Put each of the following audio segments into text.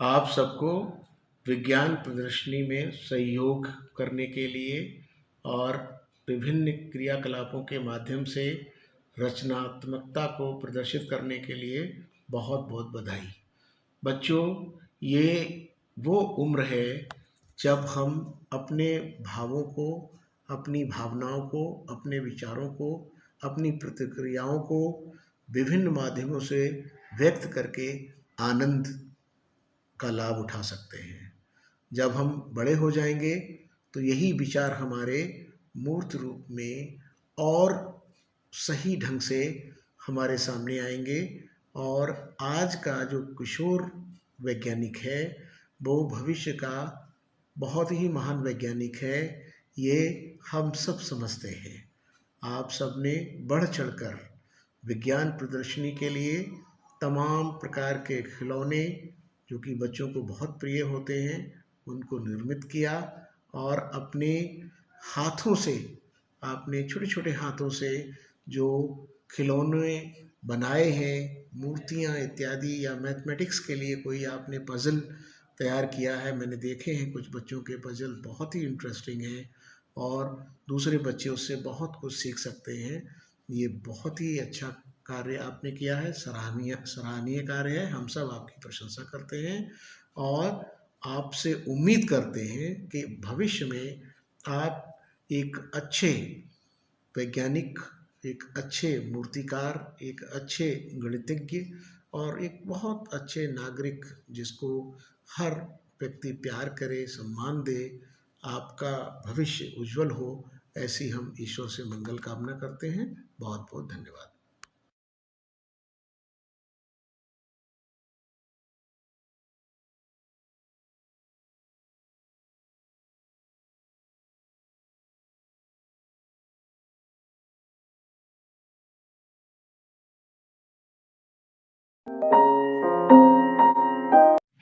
आप सबको विज्ञान प्रदर्शनी में सहयोग करने के लिए और विभिन्न क्रियाकलापों के माध्यम से रचनात्मकता को प्रदर्शित करने के लिए बहुत बहुत बधाई। बच्चों, ये वो उम्र है जब हम अपने भावों को, अपनी भावनाओं को, अपने विचारों को, अपनी प्रतिक्रियाओं को विभिन्न माध्यमों से व्यक्त करके आनंद का लाभ उठा सकते हैं। जब हम बड़े हो जाएंगे तो यही विचार हमारे मूर्त रूप में और सही ढंग से हमारे सामने आएंगे और आज का जो किशोर वैज्ञानिक है वो भविष्य का बहुत ही महान वैज्ञानिक है, ये हम सब समझते हैं। आप सब ने बढ़ चढ़कर विज्ञान प्रदर्शनी के लिए तमाम प्रकार के खिलौने जो कि बच्चों को बहुत प्रिय होते हैं उनको निर्मित किया और अपने हाथों से, आपने छोटे छोटे हाथों से जो खिलौने बनाए हैं, मूर्तियाँ इत्यादि, या मैथमेटिक्स के लिए कोई आपने पज़ल तैयार किया है। मैंने देखे हैं कुछ बच्चों के पज़ल बहुत ही इंटरेस्टिंग हैं और दूसरे बच्चे उससे बहुत कुछ सीख सकते हैं। ये बहुत ही अच्छा कार्य आपने किया है, सराहनीय कार्य है। हम सब आपकी प्रशंसा करते हैं और आपसे उम्मीद करते हैं कि भविष्य में आप एक अच्छे वैज्ञानिक, एक अच्छे मूर्तिकार, एक अच्छे गणितज्ञ और एक बहुत अच्छे नागरिक जिसको हर व्यक्ति प्यार करे, सम्मान दे, आपका भविष्य उज्जवल हो, ऐसी हम ईश्वर से मंगल कामना करते हैं। बहुत बहुत धन्यवाद।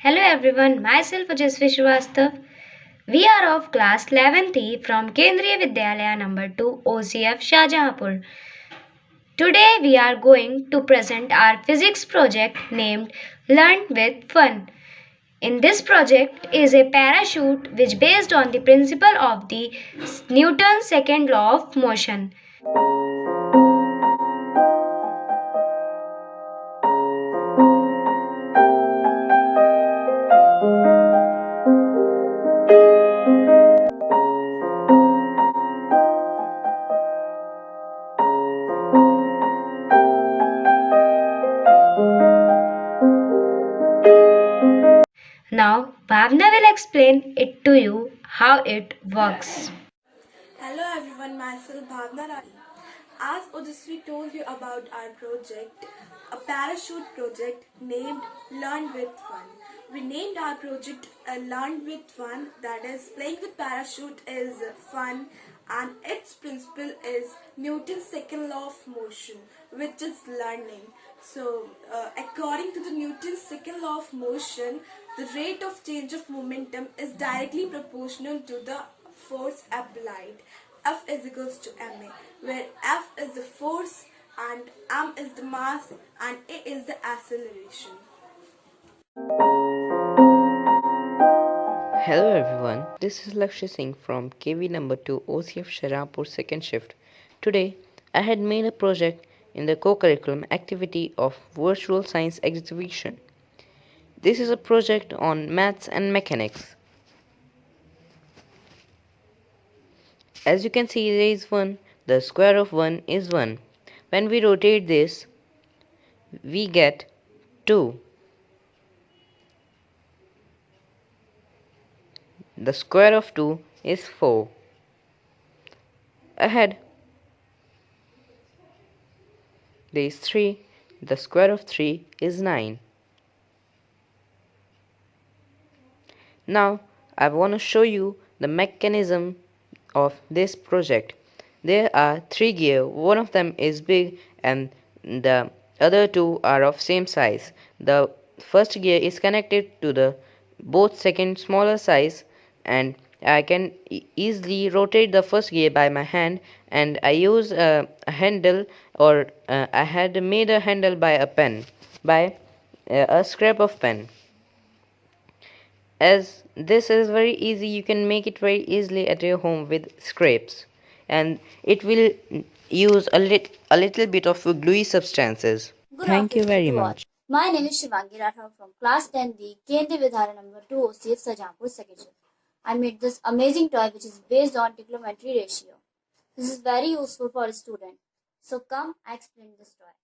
Hello everyone, myself Ujasvi Srivastav. We are of class 11th E from Kendriya Vidyalaya number 2 OCF Shahjahanpur. Today we are going to present our physics project named Learn with Fun. In this project is a parachute which based on the principle of the Newton's second law of motion. Now Bhavna will explain it to you how it works. Hello everyone, myself Bhavna Rani. As Ojasvi told you about our project, a parachute project named Learn with Fun. We named our project Learn with Fun, that is, playing with parachute is fun, and its principle is Newton's second law of motion, which is learning. So, according to the Newton's second law of motion, the rate of change of momentum is directly proportional to the force applied. F is equals to ma, where F is the force and m is the mass and a is the acceleration. Hello everyone, this is Lakshya Singh from KV number 2 OCF Shahjahanpur second shift. Today, I had made a project in the co-curriculum activity of Virtual Science Exhibition. This is a project on maths and mechanics. As you can see, there is 1, the square of 1 is 1. When we rotate this, we get 2. The square of 2 is 4. Ahead, there is 3. The square of 3 is 9. Now, I want to show you the mechanism of this project. There are 3 gears. One of them is big and the other 2 are of same size. The first gear is connected to the both second smaller size, and I can easily rotate the first gear by my hand, and I use a handle, or I had made a handle by a pen, by a scrap of pen. As this is very easy, you can make it very easily at your home with scrapes, and it will use a little bit of gluey substances. Good Thank you afternoon very to all. much. My name is Shivangi Rathod from class 10D, Kendriya Vidyalaya number 2, OCF Sajapur, second shift. I made this amazing toy which is based on trigonometry ratio. This is very useful for a student. So come, I explain this toy.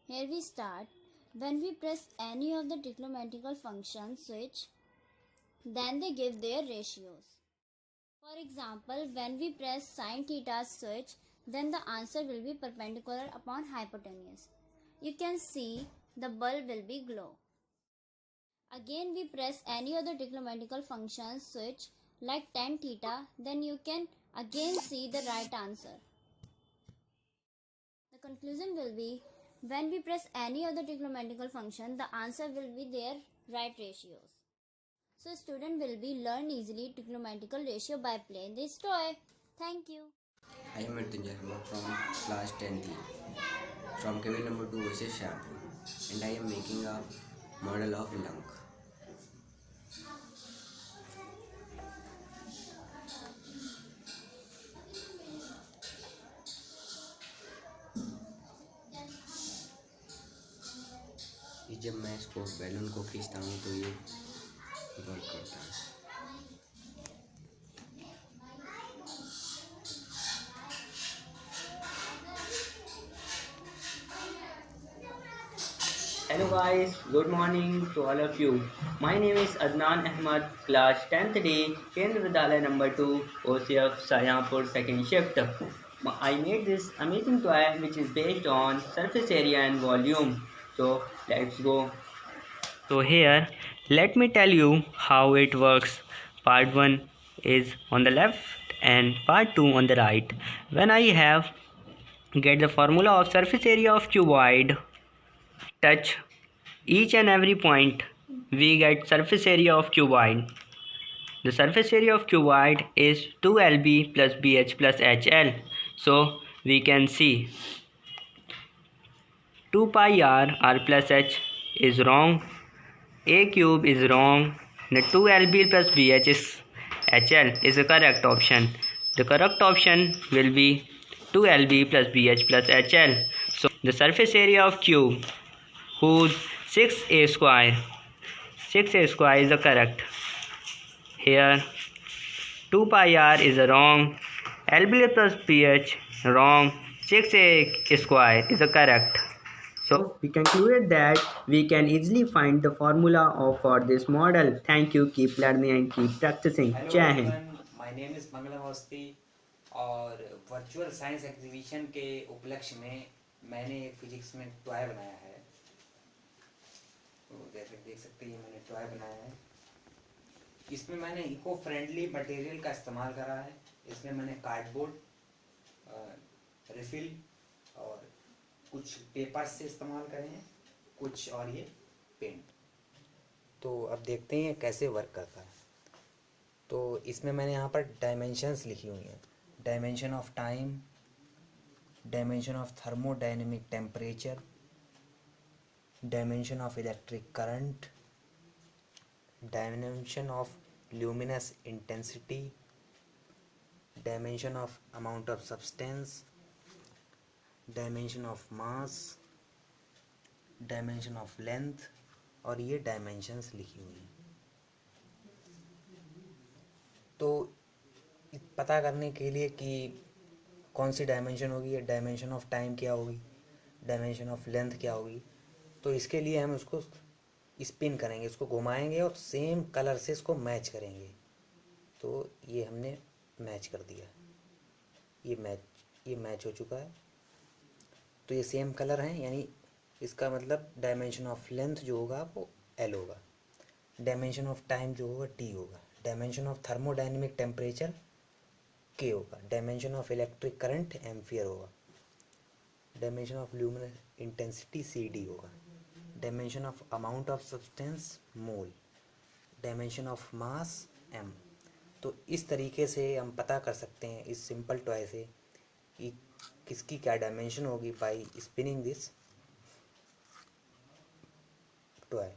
Here we start. When we press any of the trigonometrical functions switch, then they give their ratios. For example, when we press sin theta switch, then the answer will be perpendicular upon hypotenuse. You can see the bulb will be glow. Again, we press any other trigonometrical function switch like tan theta, then you can again see the right answer. The conclusion will be when we press any other trigonometrical function, the answer will be their right ratios. So student will be learn easily trigonometrical ratio by playing this toy. Thank you. I am Mrityunjay Sharma from class 10th from cabin number 2 OCF Shahpur, and I am making a model of lung. जब मैं इसको balloon को खींचता हूँ तो ये work करता है. Hello guys, good morning to all of you. My name is Adnan Ahmad, class 10th day, Kendriya Vidyalaya number 2, OCF Sajapur, second shift. I made this amazing toy which is based on surface area and volume. So let's go. So here, let me tell you how it works. Part 1 is on the left and part 2 on the right. When I have get the formula of surface area of cuboid, touch each and every point, we get surface area of cuboid. The surface area of cuboid is 2lb plus bh plus hl. So we can see 2 pi r plus h is wrong, a cube is wrong, the 2lb plus bh is hl is the correct option. The correct option will be 2lb plus bh plus hl. So the surface area of cube whose 6a square is the correct. Here 2 pi r is wrong, lb plus ph wrong, 6a square is the correct. So we concluded that we can easily find the formula for this model. Thank you. Keep learning and keep practicing. Hello Jai Hind. Everyone, my name is Mangalam Awasthi और virtual science exhibition के उपलक्ष्य में मैंने physics में toy बनाया है. तो जैसे देख सकते हैं मैंने टॉय बनाया है. इसमें मैंने इको फ्रेंडली मटेरियल का इस्तेमाल करा है. इसमें मैंने कार्डबोर्ड, रिफिल और कुछ पेपर्स से इस्तेमाल करे हैं, कुछ और ये पेंट. तो अब देखते हैं कैसे वर्क करता है. तो इसमें मैंने यहाँ पर डायमेंशंस लिखी हुई हैं. Dimension of time, dimension of thermodynamic temperature, dimension of electric current, dimension of luminous intensity, dimension of amount of substance, dimension of mass, dimension of length, और ये डायमेंशंस लिखी हुई हैं. तो पता करने के लिए कि कौन सी डायमेंशन होगी, या डायमेंशन ऑफ टाइम क्या होगी, डायमेंशन ऑफ लेंथ क्या होगी, तो इसके लिए हम उसको स्पिन करेंगे, इसको घुमाएंगे और सेम कलर से इसको मैच करेंगे. तो ये हमने मैच कर दिया, ये मैच हो चुका है. तो ये सेम कलर हैं, यानी इसका मतलब डायमेंशन ऑफ लेंथ जो होगा वो L होगा, डायमेंशन ऑफ टाइम जो होगा T होगा, dimension of thermodynamic temperature K होगा, dimension of electric current ampere होगा, dimension of luminous intensity CD होगा, dimension of amount of substance mole, dimension of mass M. तो इस तरीके से हम पता कर सकते हैं इस सिंपल टॉय से कि किसकी क्या डायमेंशन होगी by spinning this toy.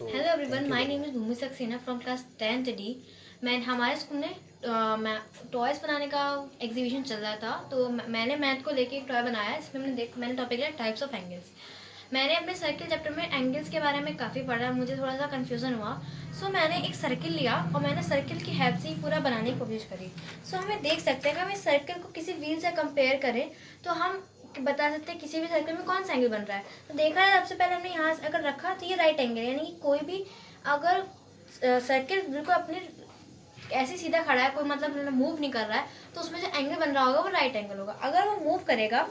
Hello everyone, my name is Bhumi Saxena from class 10th D. हमारे स्कूल में टॉयज़ बनाने का एग्जीबिशन चल रहा था, तो मैंने मैथ को लेके एक टॉय बनाया, इसमें मैंने टॉपिक लिया टाइप्स ऑफ एंगल्स। मैंने अपने सर्किल चैप्टर में एंगल्स के बारे में काफ़ी पढ़ा, मुझे थोड़ा सा कन्फ्यूज़न हुआ। सो मैंने एक सर्किल लिया और मैंने सर्किल की हेल्प से ही पूरा बनाने की कोशिश करी। सो हमें देख सकते हैं कि हम इस सर्किल को किसी व्हील से कंपेयर करें तो हम बता सकते हैं किसी भी सर्कल में कौन सा एंगल बन रहा है। तो देखा है, सबसे पहले हमने यहाँ से अगर रखा तो ये राइट एंगल, यानी कि कोई भी अगर सर्किल बिल्कुल अपने ऐसे सीधा खड़ा है, कोई मतलब मूव नहीं कर रहा है, तो उसमें जो एंगल बन रहा होगा वो राइट एंगल होगा। अगर वो मूव करेगा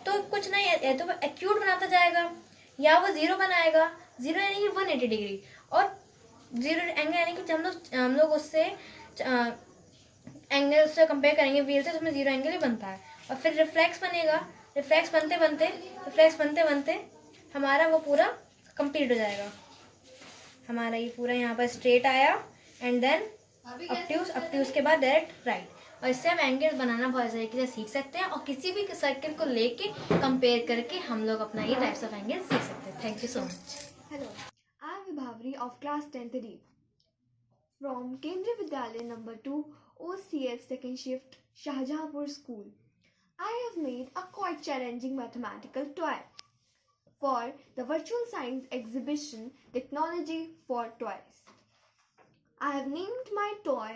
तो कुछ नहीं, या तो वो एक्यूट बनाता जाएगा या वो जीरो बनाएगा। जीरो यानी कि 180 डिग्री, और जीरो एंगल यानी कि हम लोग उससे एंगल से कंपेयर करेंगे व्हील से, तो उसमें जीरो एंगल ही बनता है। और फिर रिफ्लेक्स बनेगा, रिफ्लेक्स बनते बनते हमारा वो पूरा कंप्लीट हो जाएगा। हमारा ये पूरा यहाँ पर स्ट्रेट आया एंड देन अपट्यूज के बाद डायरेक्ट राइट। और इससे हम एंगल बनाना बहुत तरीके से सीख सकते हैं, और किसी भी सर्किल को लेके कंपेयर करके हम लोग अपना ये टाइप्स ऑफ एंगल सीख सकते हैं। Thank you so much. Hello, I am Vibhavri of class 10th D from Kendriya Vidyalaya number 2 OCF second shift Shahjahanpur school. I have made a quite challenging mathematical toy for the virtual science exhibition Technology for Toys. I have named my toy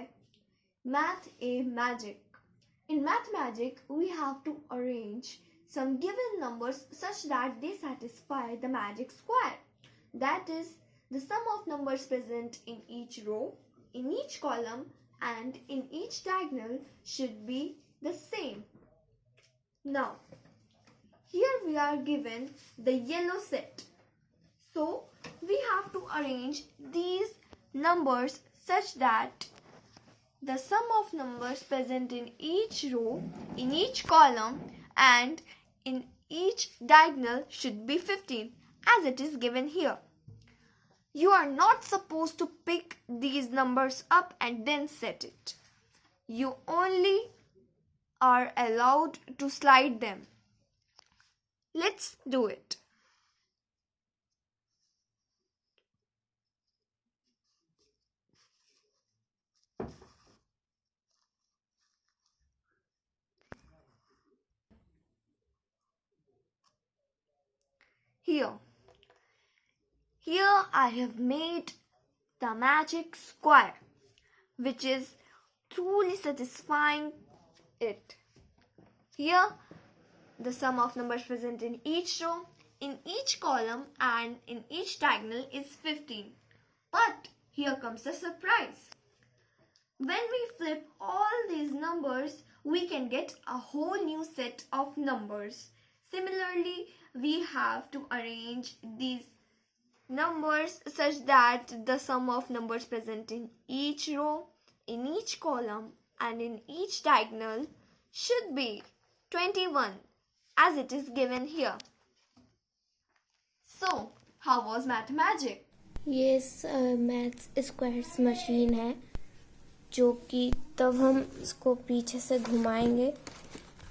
Math A Magic. In Math Magic, we have to arrange some given numbers such that they satisfy the magic square. That is, the sum of numbers present in each row, in each column, and in each diagonal should be the same. Now, here we are given the yellow set. So, we have to arrange these numbers such that the sum of numbers present in each row, in each column, and in each diagonal should be 15, as it is given here. You are not supposed to pick these numbers up and then set it. You only are allowed to slide them. Let's do it. Here I have made the magic square, which is truly satisfying it. Here the sum of numbers present in each row, in each column, and in each diagonal is 15. But here comes the surprise. When we flip all these numbers, we can get a whole new set of numbers. Similarly, we have to arrange these numbers such that the sum of numbers present in each row, in each column, and in each diagonal should be 21, as it is given here. So, how was Math Magic? ये maths squares machine है, जो कि तब हम इसको पीछे से घुमाएंगे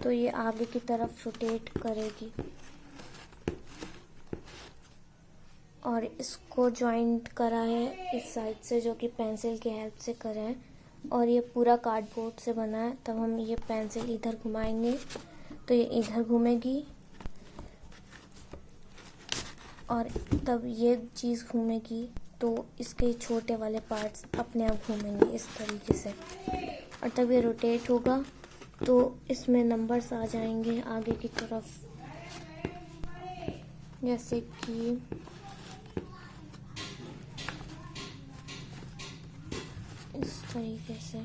तो ये आगे की तरफ रोटेट करेगी, और इसको जॉइंट करा है इस साइड से, जो कि पेंसिल की हेल्प से करा है, और ये पूरा कार्डबोर्ड से बना है। तब हम ये पेंसिल इधर घुमाएंगे तो ये इधर घूमेगी, और तब ये चीज़ घूमेगी तो इसके छोटे वाले पार्ट्स अपने आप घूमेंगे इस तरीके से, और तब ये रोटेट होगा तो इसमें नंबर्स आ जाएंगे आगे की तरफ, जैसे कि इस तरीके से।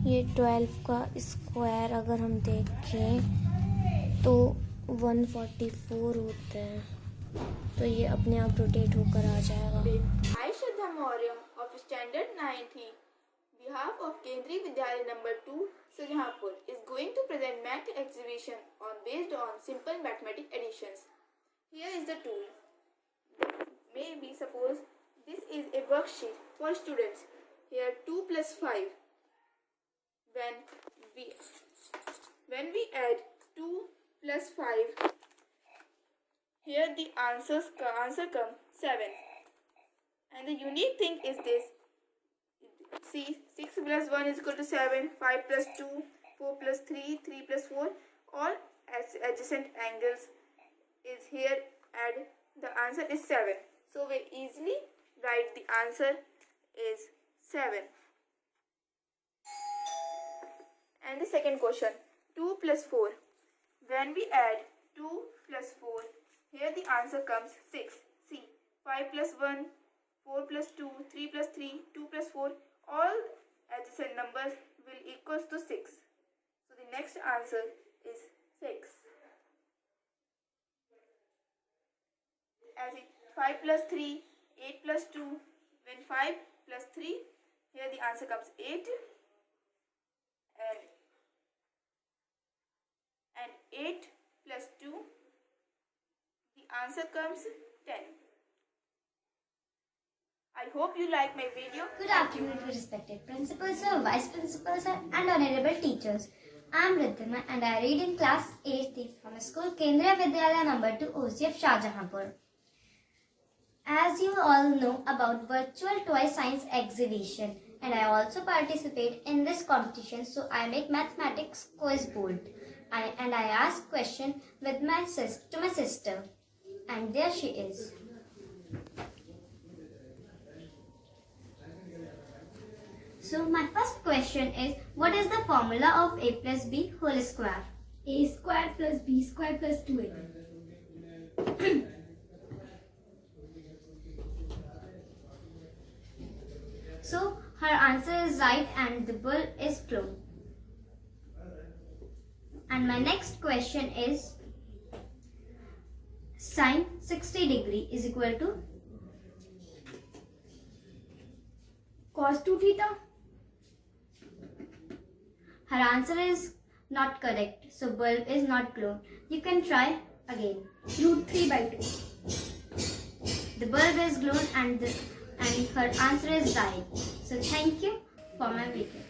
ये 12 का स्क्वायर अगर हम देखें तो 144 होते हैं, तो ये अपने आप रोटेट होकर आ जाएगा। I, Shraddha Maurya of Standard 9th, behalf of Kendriya Vidyalaya number 2, Shahjahanpur, is going to present math exhibition based on simple mathematic additions. Here is the tool. Maybe suppose this is a worksheet for students. Here 2 plus 5. When we add 2 plus 5, Here the answer comes 7. And the unique thing is this. See, 6 plus 1 is equal to 7, 5 plus 2, 4 plus 3, 3 plus 4. All adjacent angles is here and the answer is 7. So we easily write the answer is 7. And the second question, 2 plus 4. When we add 2 plus 4, here the answer comes 6. See, 5 plus 1, 4 plus 2, 3 plus 3, 2 plus 4, all adjacent numbers will equals to 6. So the next answer is 6. As it 5 plus 3, 8 plus 2, when 5 plus 3, here the answer comes 8. And 8 plus 2, the answer comes 10. I hope you like my video. Good afternoon to respected principals, sir, vice principals, sir, and honorable teachers. I am Riddhima and I read in class 8th from school Kendriya Vidyalaya number 2 OCF Shahjahanpur. As you all know about virtual toy science exhibition, and I also participate in this competition, so I make mathematics quiz board. I ask question with my sister, and there she is. So my first question is, what is the formula of a plus b whole square? A square plus b square plus 2ab. So her answer is right and the bulb is blue. And my next question is, sine 60 degree is equal to Cos 2 theta. Her answer is not correct, so bulb is not glowed. You can try again. Root 3 by 2. The bulb is glowed and her answer is right. So thank you for my video.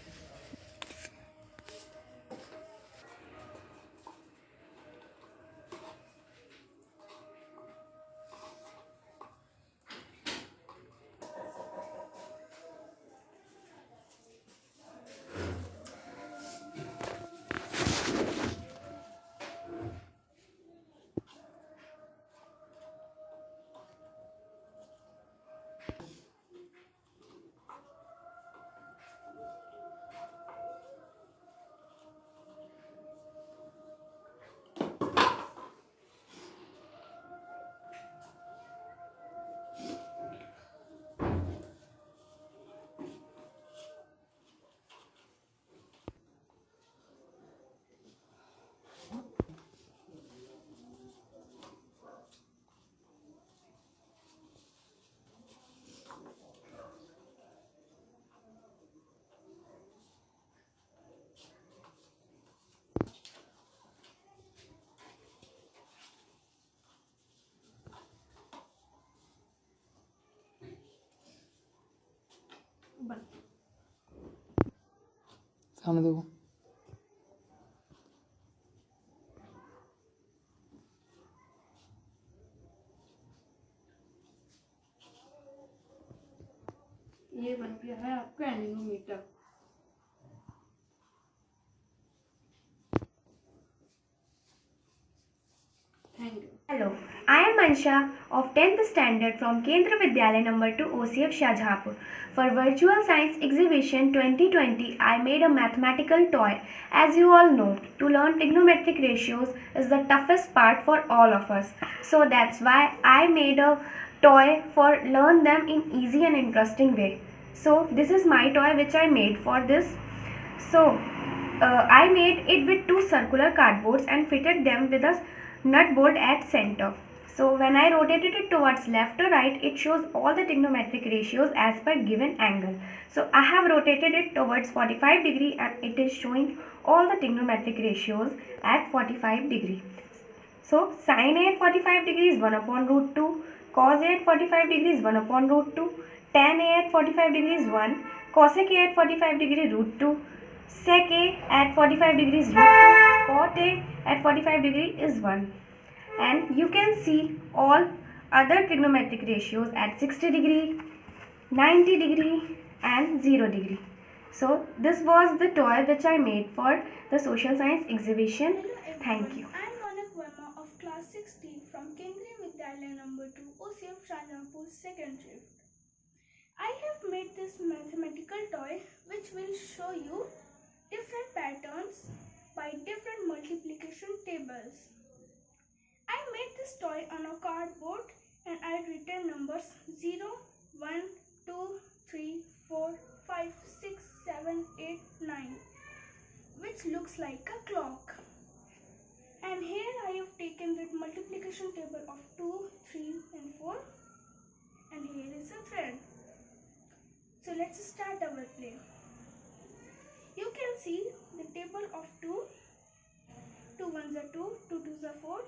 सामने देखो। ये बन गया है आपका anemometer. Thank you. Hello, I am Mansha of 10th standard from Kendriya Vidyalaya number 2 OCF Shahjahanpur. For Virtual Science Exhibition 2020, I made a mathematical toy. As you all know, to learn trigonometric ratios is the toughest part for all of us. So that's why I made a toy for learn them in easy and interesting way. So this is my toy which I made for this. So I made it with two circular cardboards and fitted them with a nut bolt at center. So when I rotated it towards left or right, it shows all the trigonometric ratios as per given angle. So I have rotated it towards 45 degree and it is showing all the trigonometric ratios at 45 degree. So sin A at 45 degree is 1 upon root 2, cos A at 45 degree is 1 upon root 2, tan A at 45 degree is 1, cosec A at 45 degree root 2, sec A at 45 degrees root 2, cot A at 45 degree is 1. and you can see all other trigonometric ratios at 60 degree, 90 degree and 0 degree. So this was the toy which I made for the social science exhibition. Thank you. I am Ronak Verma of class 16 from Kendriya Vidyalaya number 2 OCF Shahjahanpur second shift. I have made this mathematical toy which will show you different patterns by different multiplication tables. I made this toy on a cardboard and I written numbers 0, 1, 2, 3, 4, 5, 6, 7, 8, 9, which looks like a clock. And here I have taken the multiplication table of 2, 3 and 4, and here is a thread. So let's start our play. You can see the table of 2, 2 ones are 2, 2 twos are 4,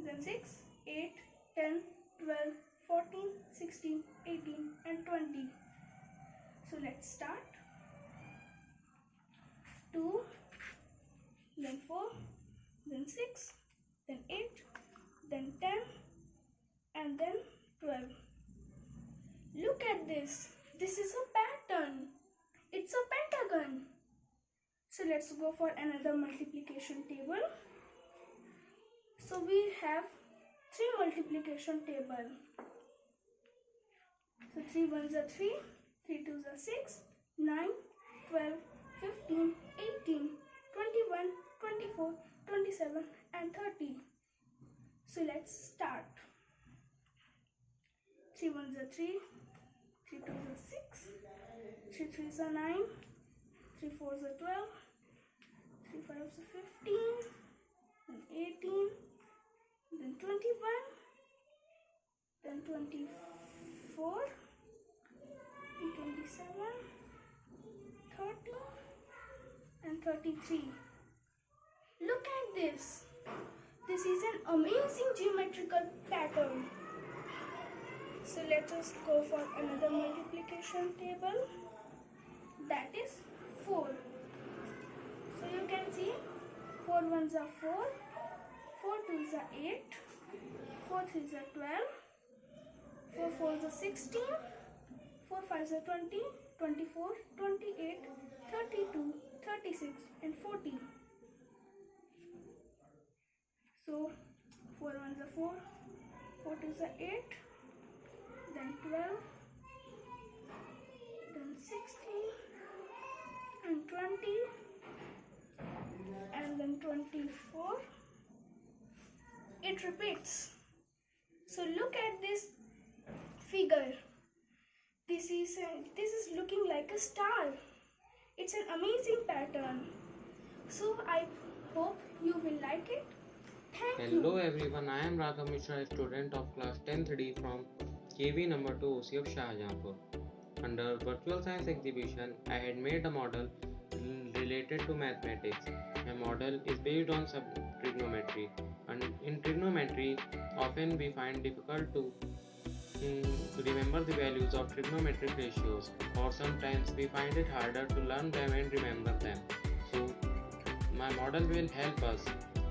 then 6, 8, 10, 12, 14, 16, 18 and 20. So let's start. 2, then 4, then 6, then 8, then 10 and then 12. Look at this. This is a pattern. It's a pentagon. So let's go for another multiplication table. So we have 3 multiplication table. So 3 ones are 3, 3 twos are 6, 9, 12, 15, 18, 21, 24, 27 and 30. So let's start. 3 ones are 3, 3 twos are 6, 3 threes are 9, 3 fours are 12, 3 fives are 15, then 18, then 21, then 24, and 27, 30 and 33. Look at this. This is an amazing geometrical pattern. So let us go for another multiplication table, that is 4. So you can see 4 ones are 4, 4 twos are 8, 4 threes are 12, 4 fours are 16, 4 fives are 20, 24, 28, 32, 36 and 40. So 4 ones are 4, 4 twos are 8, then 12, then 16 and 20 and then 24. It repeats. So look at this figure. This is looking like a star. It's an amazing pattern. So I hope you will like it. Thank you. Hello everyone, I am Raghav Mishra, a student of class 10-3D from KV number 2 OCF Shahjahanpur. Under Virtual Science Exhibition, I had made a model related to mathematics. My model is based on trigonometry, and in trigonometry, often we find difficult to remember the values of trigonometric ratios, or sometimes we find it harder to learn them and remember them. So, my model will help us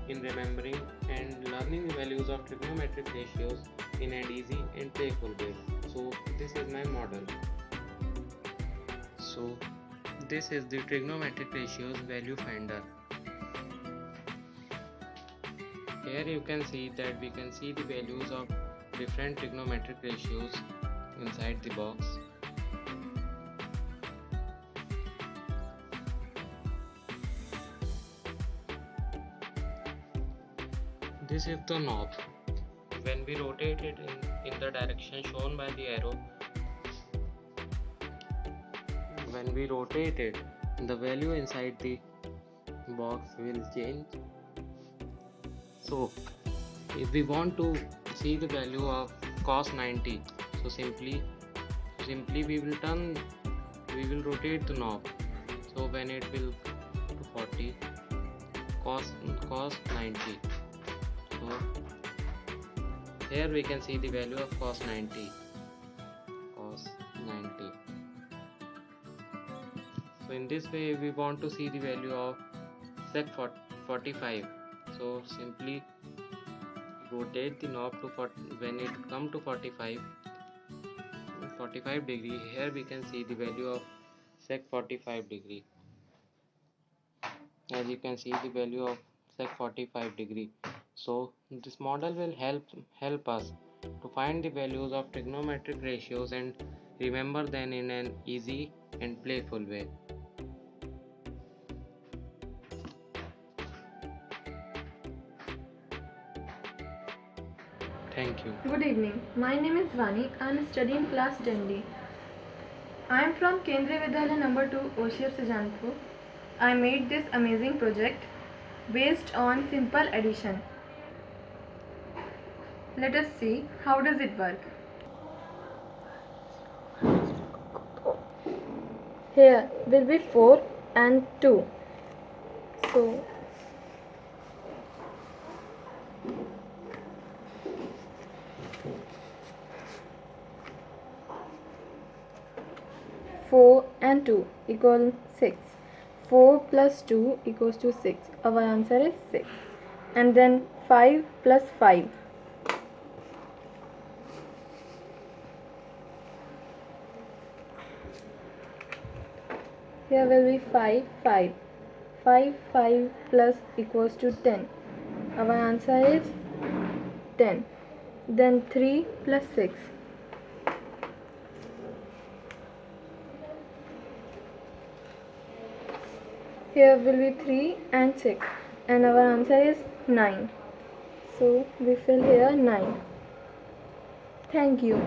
in remembering and learning the values of trigonometric ratios in an easy and playful way. So this is my model. So this is the trigonometric ratios value finder. Here you can see that we can see the values of different trigonometric ratios inside the box. This is the knob. When we rotate it in the direction shown by the arrow, when we rotate it, the value inside the box will change. So if we want to see the value of cos 90, so simply we will rotate the knob. So when it will to 40, cos 90. So here we can see the value of cos 90. So in this way we want to see the value of sec 45. So simply rotate the knob to when it come to 45 degree. Here we can see the value of sec 45 degree. As you can see the value of sec 45 degree. So this model will help us to find the values of trigonometric ratios and remember them in an easy and playful way. Thank you. Good evening. My name is Vani. I am studying class 10D. I am from Kendriya Vidyalaya number 2, OCF Sajanpur. I made this amazing project based on simple addition. Let us see how does it work. Here will be 4 and 2. So 4 and 2 equal 6. 4 plus 2 equals to 6. Our answer is 6. And then 5 plus 5. Here will be 5, 5. 5, 5 plus equals to 10. Our answer is 10. Then 3 plus 6. Here will be 3 and 6 and our answer is 9. So we fill here 9. Thank you.